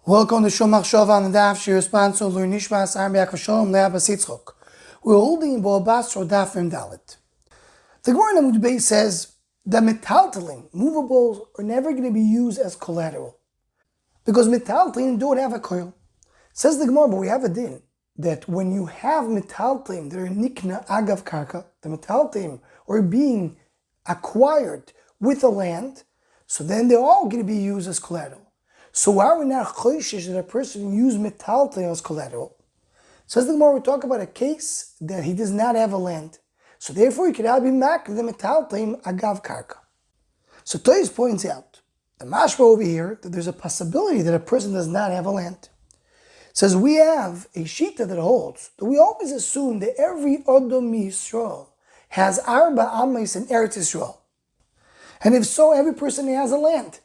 Welcome to Shomach Shov on the Daf. She responds to Lur Nishmas Arbiak Vashalom Le'abas Yitzchok. We're holding Basra Daf Mem Dalet. The Gemara in Amud Beis says that metaltalin, movables, are never going to be used as collateral because metaltalin don't have a coil. Says the Gemara, but we have a din that when you have metaltalin that are nikna agav karka, the metaltalin are being acquired with the land, so then they're all going to be used as collateral. So why are we not choishish that a person use metaltalin as collateral? Says the Gemara, we talk about a case that he does not have a land. So therefore he cannot be mak the metaltalin agav karka. So Toys points out, the mashma over here, that there's a possibility that a person does not have a land. Says we have a shita that holds that we always assume that every Adam Yisrael has arba Amos in Eretz Yisrael. And if so, every person has a land.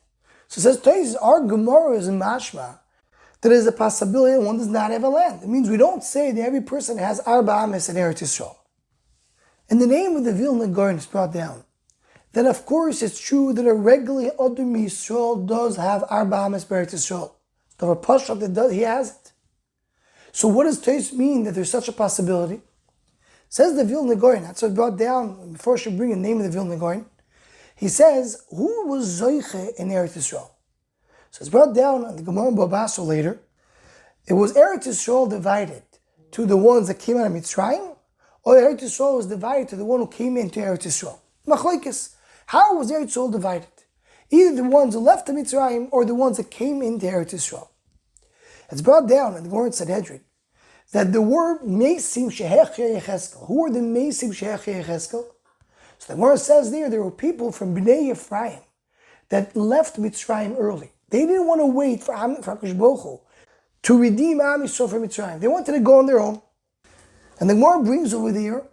So it says, Toys, our Gemara is in mashma that there's a possibility that one does not have a land. It means we don't say that every person has arba Amos in Eretz Yisrael. In the name of the Vilna Gaon is brought down, then of course it's true that a regular Adam Yisrael does have arba Amos in Eretz Yisrael. So a pashup that does, he has it. So what does Toys mean that there's such a possibility? Says the Vilna Gaon, that's what brought down, before I should bring the name of the Vilna Gaon, he says, who was Zoiche in Eretz Yisrael? So it's brought down on the Gemara Basra later. It was Eretz Yisrael divided to the ones that came out of Mitzrayim, or Eretz Yisrael was divided to the one who came into Eretz Yisrael. Machlokes. How was Eretz Yisrael divided? Either the ones who left the Mitzrayim or the ones that came into Eretz Yisrael. It's brought down in the word Sanhedrin that the word Mesim Shehech Yecheskel. Who are the Mesim Shehech Yecheskel? So the Gemara says there were people from Bnei Ephraim that left Mitzrayim early. They didn't want to wait for HaKadosh Baruch Hu to redeem Am Yisrael from Mitzrayim. They wanted to go on their own. And the Gemara brings over there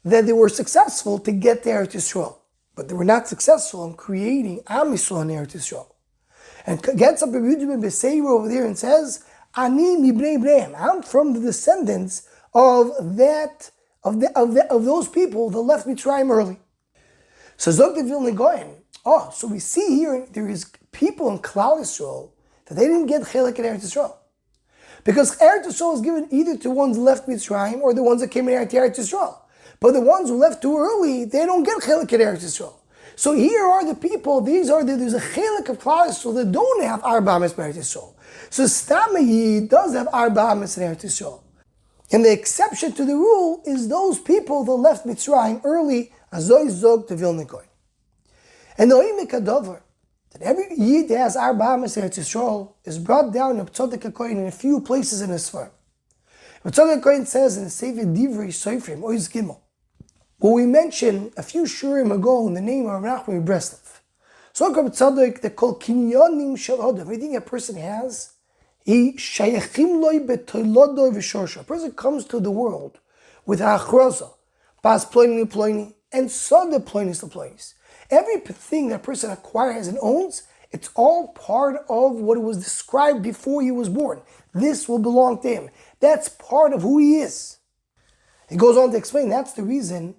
that they were successful to get to Eretz Yisrael, but they were not successful in creating Am Yisrael in Eretz Yisrael. And gets up Rabbi Yudin ben Beseir over there and says, Ani mibnei Bnei, I'm from the descendants of those people that left Mitzrayim early. So Zog the Vilna Gaon, so we see here there is people in Klal Yisrael that they didn't get chelik in Eretz Yisrael. Because Eretz Yisrael is given either to ones left Mitzrayim or the ones that came in Eretz Yisrael. But the ones who left too early, they don't get chelik in Eretz Yisrael. So here are the people, there's a chelik of Klal Yisrael that don't have arba Amos in Eretz Yisrael. So Stamayi does have arba Amos in Eretz Yisrael. And the exception to the rule is those people that left Mitzrayim early, Azoy Zog to Vilna Gaon. And the Oimik Adover, that every Yid has arba Amos in Eretz Yisrael, is brought down in Tzaddik HaKohen in a few places in his Sfar. Tzaddik HaKohen says in the Sefer Divrei Soifrim, Oiz Gimel, what we mentioned a few shurim ago in the name of Rav Nachman Breslov. So Tzaddik, they call kinyonim shel adam. Everything a person has, he shayachim loy betoilodoi v'shorsha. A person comes to the world with achroza, bas ploini ploini, and sada ploinis ploinis. Everything that a person acquires and owns, it's all part of what was described before he was born. This will belong to him. That's part of who he is. He goes on to explain that's the reason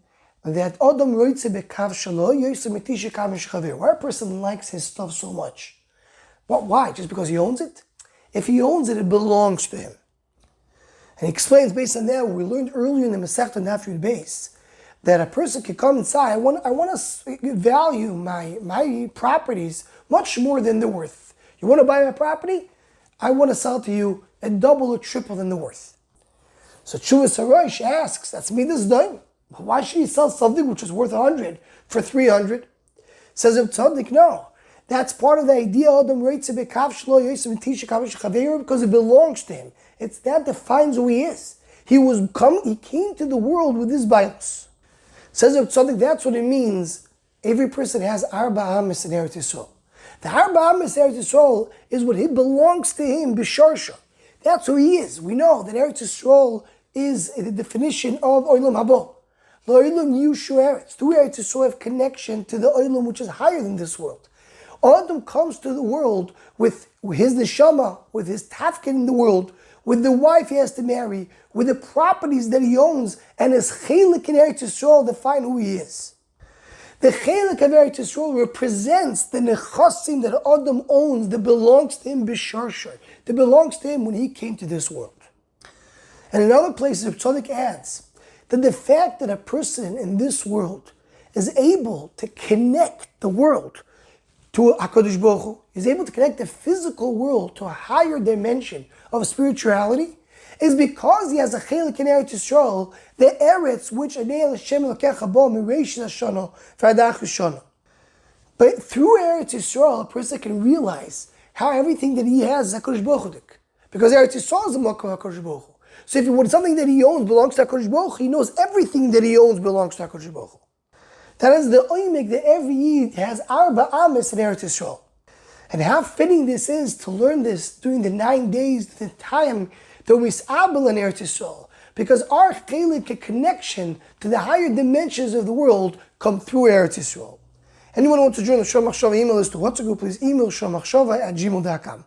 that Adam roitze bekav shalo yosem etisha kav mishaver. Why a person likes his stuff so much? Why? Just because he owns it? If he owns it, it belongs to him. And he explains based on that, what we learned earlier in the Masechta Daf Yud Beis, that a person can come inside, I want to value my properties much more than they're worth. You want to buy my property? I want to sell to you at double or triple than the worth. So Chuvas Harosh asks, that's me this dime. Why should he sell something which is worth 100 for 300? Says Reb Tzaddik, no. That's part of the idea because it belongs to him. That defines who he is. He came to the world with his bios. Says Reb Tzaddik, that's what it means. Every person has arba Amos in Eretz Yisrael. The arba Amos in Eretz Yisrael is what belongs to him, b'sharsha. That's who he is. We know that Eretz Yisrael is the definition of Olam Habo. L'Olam Yushu Eretz. Through Eretz Yisrael have connection to the Olam which is higher than this world. Adam comes to the world with his neshama, with his tafkin in the world, with the wife he has to marry, with the properties that he owns, and his chelik in Eretz Yisrael define who he is. The chelik of Eretz Yisrael represents the nechasim that Adam owns, that belongs to him b'sharshar, that belongs to him when he came to this world. And in other places, the Tzaddik adds that the fact that a person in this world is able to connect the world to HaKadosh Baruch Hu, is able to connect the physical world to a higher dimension of spirituality, is because he has a chelik in Eretz Yisrael, the Eretz which Anei Hashem Elokecha bo mireish hashana v'adach hashana. But through Eretz Yisrael, a person can realize how everything that he has is HaKadosh Baruch Hu. Because Eretz Yisrael is the Makom HaKadosh Baruch Hu. So if something that he owns belongs to HaKadosh Baruch Hu, he knows everything that he owns belongs to HaKadosh Baruch Hu. That is the oimik that every Yid has Arba Amos in Eretz Yisrael. And how fitting this is to learn this during the 9 days, the time that we misabel in Eretz Yisrael. Because our chelik connection to the higher dimensions of the world come through Eretz Yisrael. Anyone who wants to join the Shor Machshava email list to WhatsApp group, please email shormachshava@gmail.com.